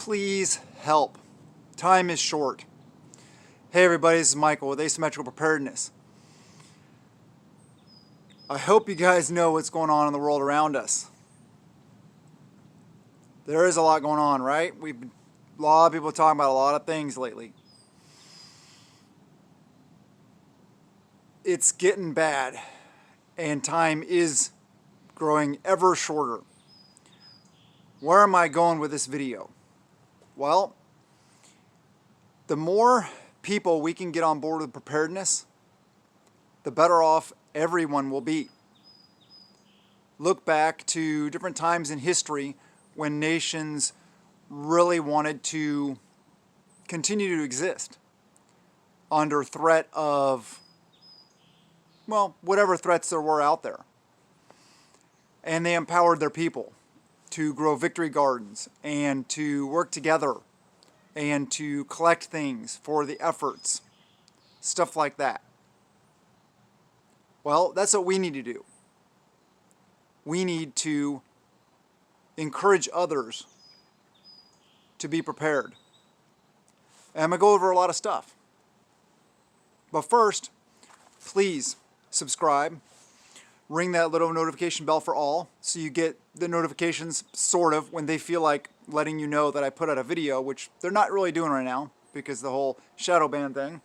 Please help. Time is short. Hey everybody, this is Michael with Asymmetrical Preparedness. I hope you guys know what's going on in the world around us. There is a lot going on, right? A lot of people talking about a lot of things lately. It's getting bad, and time is growing ever shorter. Where am I going with this video? Well, the more people we can get on board with preparedness, the better off everyone will be. Look back to different times in history when nations really wanted to continue to exist under threat of, well, whatever threats there were out there. And they empowered their people to grow victory gardens and to work together and to collect things for the efforts, stuff like that. Well, that's what we need to do. We need to encourage others to be prepared. And I'm going to go over a lot of stuff. But first, please subscribe. Ring that little notification bell for all so you get the notifications sort of when they feel like letting you know that I put out a video, which they're not really doing right now because the whole shadow ban thing.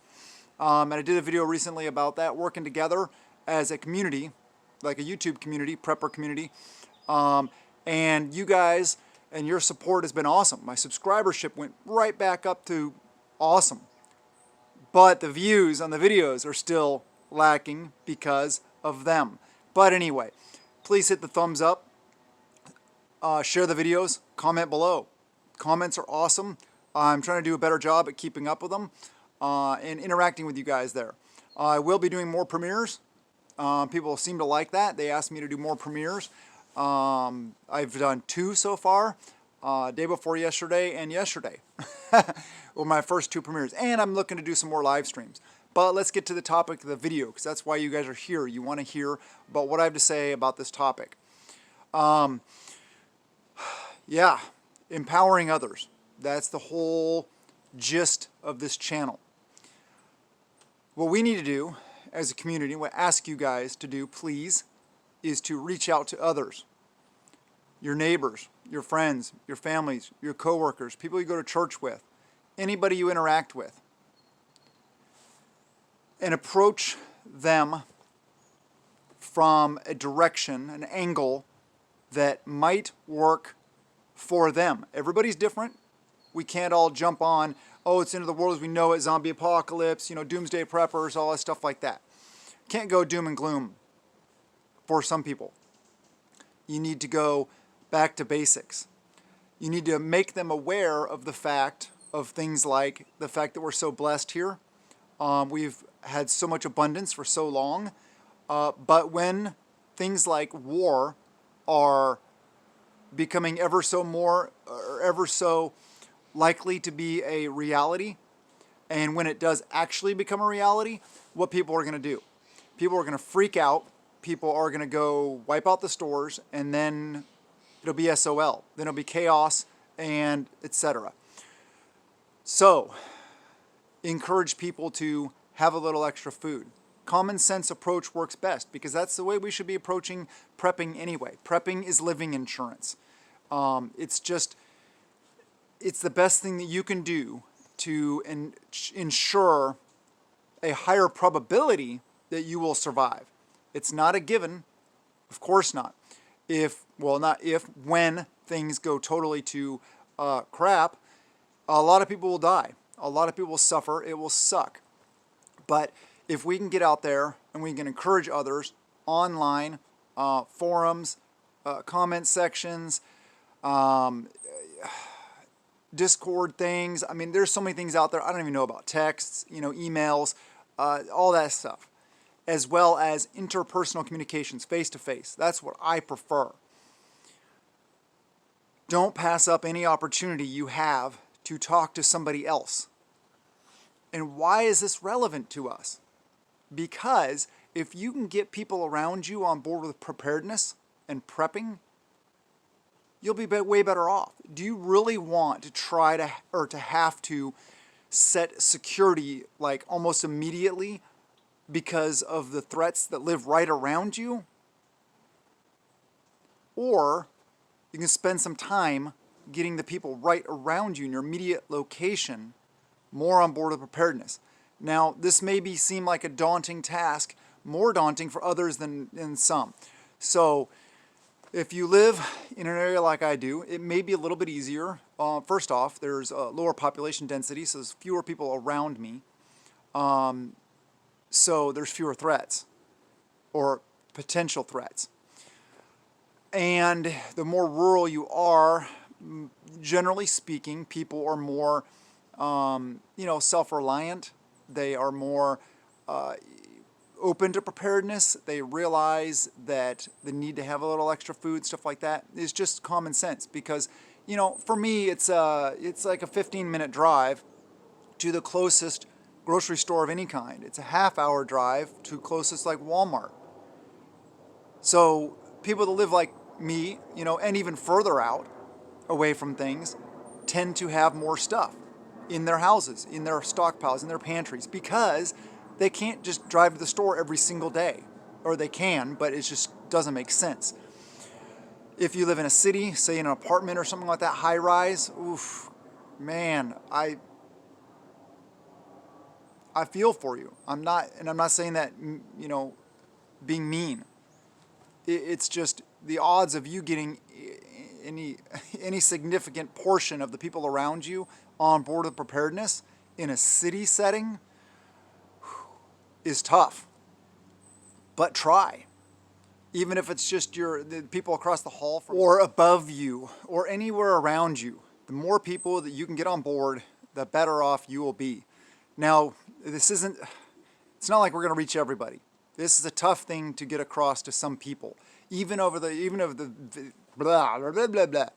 And I did a video recently about that, working together as a community, like a YouTube community, prepper community. And you guys and your support has been awesome. My subscribership went right back up to awesome. But the views on the videos are still lacking because of them. But anyway, please hit the thumbs up, share the videos, comment below. Comments are awesome. I'm trying to do a better job at keeping up with them and interacting with you guys there. I will be doing more premieres. People seem to like that. They asked me to do more premieres. I've done 2 so far, day before yesterday and yesterday were my first 2 premieres. And I'm looking to do some more live streams. But let's get to the topic of the video, because that's why you guys are here. You want to hear about what I have to say about this topic. Yeah, empowering others. That's the whole gist of this channel. What we need to do as a community, what I ask you guys to do, please, is to reach out to others. Your neighbors, your friends, your families, your coworkers, people you go to church with, anybody you interact with. And approach them from a direction, an angle that might work for them. Everybody's different. We can't all jump on, oh, it's into the world as we know it, zombie apocalypse, doomsday preppers, all that stuff like that. Can't go doom and gloom for some people. You need to go back to basics. You need to make them aware of the fact of things like the fact that we're so blessed here. We've had so much abundance for so long, but when things like war are becoming ever so likely to be a reality, and when it does actually become a reality, what people are going to do? People are going to freak out. People are going to go wipe out the stores, and then it'll be SOL. Then it'll be chaos, and etc. So, encourage people to have a little extra food. Common sense approach works best because that's the way we should be approaching prepping anyway. Prepping is living insurance. It's the best thing that you can do to ensure a higher probability that you will survive. It's not a given, of course not. When things go totally to crap, a lot of people will die. A lot of people will suffer. It will suck. But if we can get out there and we can encourage others online, forums, comment sections, Discord things. I mean, there's so many things out there I don't even know about. Texts, emails, all that stuff. As well as interpersonal communications, face-to-face. That's what I prefer. Don't pass up any opportunity you have to talk to somebody else. And why is this relevant to us? Because if you can get people around you on board with preparedness and prepping, you'll be way better off. Do you really want to try to, or to have to set security like almost immediately because of the threats that live right around you? Or you can spend some time getting the people right around you in your immediate location more on board with preparedness. Now, this may seem like a daunting task, more daunting for others than some. So if you live in an area like I do, it may be a little bit easier. First off, there's a lower population density, so there's fewer people around me. So there's fewer threats or potential threats. And the more rural you are, generally speaking, people are more, self-reliant. They are more open to preparedness. They realize that the need to have a little extra food, stuff like that, is just common sense. Because, for me, it's like a 15-minute drive to the closest grocery store of any kind. It's a half-hour drive to closest like Walmart. So people that live like me, and even further out away from things, tend to have more stuff in their houses, in their stockpiles, in their pantries, because they can't just drive to the store every single day. Or they can, but it just doesn't make sense. If you live in a city, say in an apartment or something like that, high rise, oof, man, I feel for you. I'm not saying that, being mean. It's just the odds of you getting any significant portion of the people around you on board with preparedness in a city setting is tough. But try. Even if it's just the people across the hall from, or above you, or anywhere around you. The more people that you can get on board, the better off you will be. Now, it's not like we're going to reach everybody. This is a tough thing to get across to some people. Even over the blah, blah, blah, blah, blah.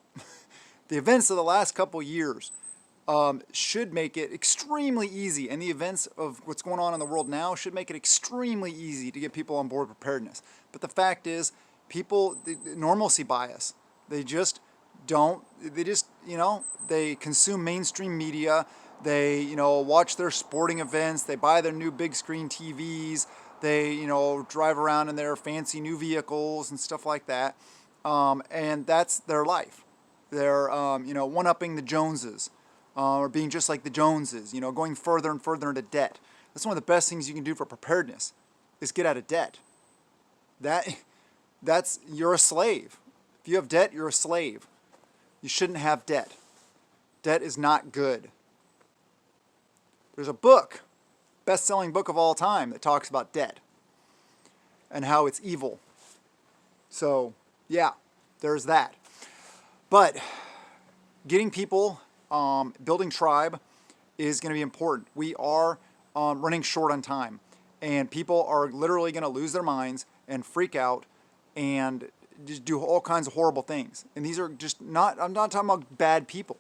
The events of the last couple years should make it extremely easy, and the events of what's going on in the world now should make it extremely easy to get people on board preparedness. But the fact is, people, the normalcy bias, they consume mainstream media, they, watch their sporting events, they buy their new big screen TVs, they, drive around in their fancy new vehicles and stuff like that, and that's their life. They're, one-upping the Joneses, or being just like the Joneses, going further and further into debt. That's one of the best things you can do for preparedness, is get out of debt. You're a slave. If you have debt, you're a slave. You shouldn't have debt. Debt is not good. There's a book, best-selling book of all time, that talks about debt and how it's evil. So, yeah, there's that. But getting people, building tribe is going to be important. We are running short on time, and people are literally going to lose their minds and freak out and just do all kinds of horrible things. And these are just I'm not talking about bad people.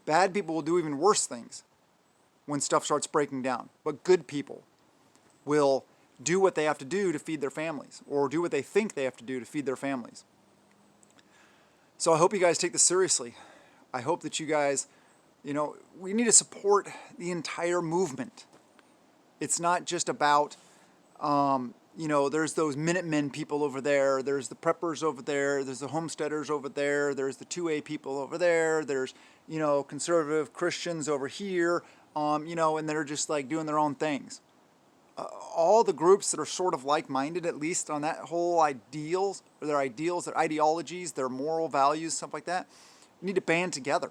Bad people will do even worse things when stuff starts breaking down. But good people will do what they have to do to feed their families, or do what they think they have to do to feed their families. So I hope you guys take this seriously. I hope that you guys, we need to support the entire movement. It's not just about, there's those Minutemen people over there, there's the preppers over there, there's the homesteaders over there, there's the 2A people over there, there's, conservative Christians over here, and they're just like doing their own things. All the groups that are sort of like-minded, at least on that whole ideals, or their ideologies, their moral values, stuff like that, need to band together.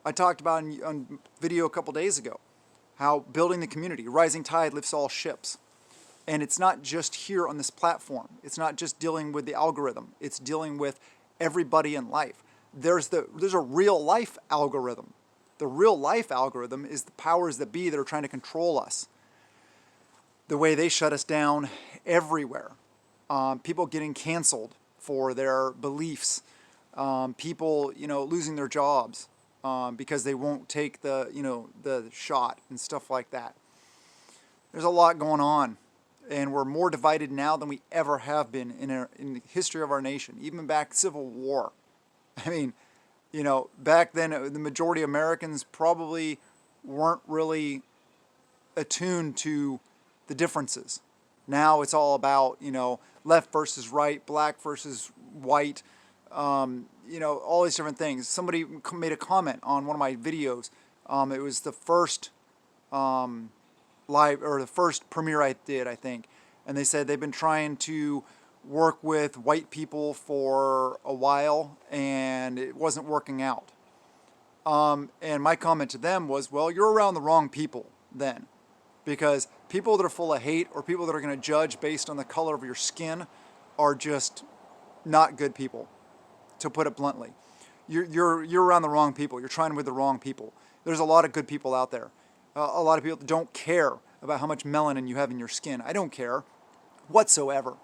I talked about on video a couple days ago how building the community, rising tide lifts all ships. And it's not just here on this platform. It's not just dealing with the algorithm. It's dealing with everybody in life. There's a real life algorithm. The real life algorithm is the powers that be that are trying to control us. The way they shut us down everywhere. People getting canceled for their beliefs. People, losing their jobs because they won't take the shot and stuff like that. There's a lot going on, and we're more divided now than we ever have been in the history of our nation, even back Civil War. I mean, back then the majority of Americans probably weren't really attuned to the differences. Now it's all about, left versus right, black versus white, all these different things. Somebody made a comment on one of my videos. It was the first the first premiere I did, I think. And they said they've been trying to work with white people for a while and it wasn't working out. And my comment to them was, well, you're around the wrong people then. Because people that are full of hate or people that are going to judge based on the color of your skin are just not good people, to put it bluntly. You're around the wrong people. You're trying with the wrong people. There's a lot of good people out there. A lot of people that don't care about how much melanin you have in your skin. I don't care whatsoever.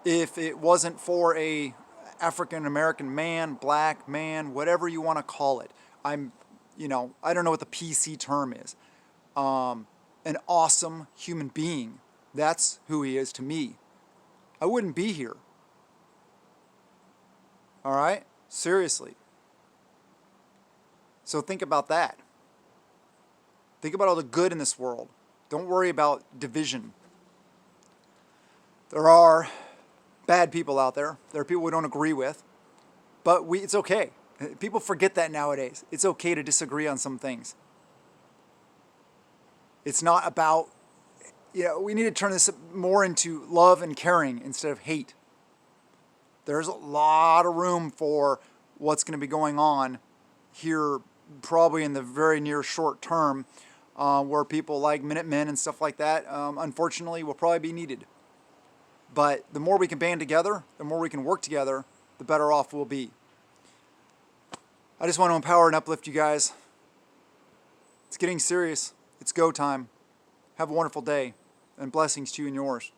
If it wasn't for a African American man, black man, whatever you want to call it, I don't know what the PC term is. An awesome human being. That's who he is to me. I wouldn't be here. All right? Seriously. So think about that. Think about all the good in this world. Don't worry about division. There are bad people out there. There are people we don't agree with. But it's okay. People forget that nowadays. It's okay to disagree on some things. It's not about, we need to turn this more into love and caring instead of hate. There's a lot of room for what's going to be going on here probably in the very near short term, where people like Minutemen and stuff like that, unfortunately, will probably be needed. But the more we can band together, the more we can work together, the better off we'll be. I just want to empower and uplift you guys. It's getting serious. It's go time. Have a wonderful day, and blessings to you and yours.